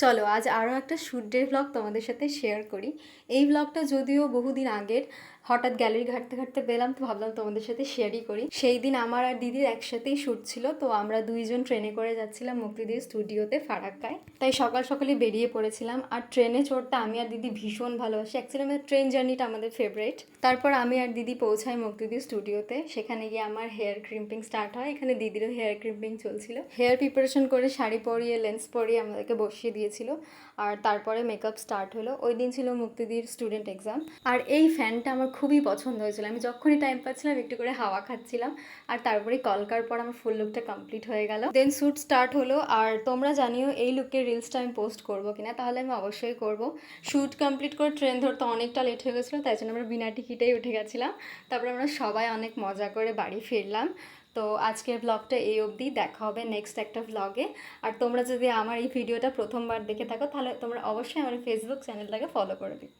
চলো আজ আরও একটা শ্যুট ডে ব্লগ তোমাদের সাথে শেয়ার করি। এই ব্লগটা যদিও বহুদিন আগের, হঠাৎ গ্যালারি ঘাঁটতে ঘাঁটতে পেলাম, তো ভাবলাম তোমাদের সাথে শেয়ারই করি। সেই দিন আমার আর দিদির একসাথেই শ্যুট ছিল, তো আমরা দুইজন ট্রেনে করে যাচ্ছিলাম মুক্তিদির স্টুডিওতে ফারাক্কায়। তাই সকাল সকালে বেরিয়ে পড়েছিলাম। আর ট্রেনে চড়তে আমি আর দিদি ভীষণ ভালোবাসি, অ্যাকচুয়ালি আমাদের ট্রেন জার্নিটা আমাদের ফেভারিট। তারপর আমি আর দিদি পৌঁছাই মুক্তিদির স্টুডিওতে। সেখানে গিয়ে আমার হেয়ার ক্রিম্পিং স্টার্ট হয়। এখানে দিদিরও হেয়ার ক্রিম্পিং চলছিল। হেয়ার প্রিপারেশন করে শাড়ি পরিয়ে লেন্স পরিয়ে আমাদেরকে বসিয়ে দিয়েছিল। আর তারপরে মেকআপ স্টার্ট হলো। ওই দিন ছিল মুক্তিদির স্টুডেন্ট এক্সাম। আর এই ফ্যানটা আমার খুবই পছন্দ হয়েছিল। আমি যখনই টাইম পাচ্ছিলাম একটু করে হাওয়া খাচ্ছিলাম। আর তারপরে কলকার পর আমার ফুল লুকটা কমপ্লিট হয়ে গেল। দেন শ্যুট স্টার্ট হলো। আর তোমরা জানিও এই লুকের রিলসটা আমি পোস্ট করবো কিনা, তাহলে আমি অবশ্যই করব। শ্যুট কমপ্লিট করে ট্রেন ধরতে অনেকটা লেট হয়ে গেছিলো, তাই জন্য আমরা বিনা টিকিটেই উঠে গেছিলাম। তারপরে আমরা সবাই অনেক মজা করে বাড়ি ফিরলাম। তো আজকের ব্লগটা এই অবধি, দেখা হবে নেক্সট একটা ব্লগে। আর তোমরা যদি আমার এই ভিডিওটা প্রথমবার দেখে থাকো, তাহলে তোমরা অবশ্যই আমার ফেসবুক চ্যানেলটাকে ফলো করে দিও।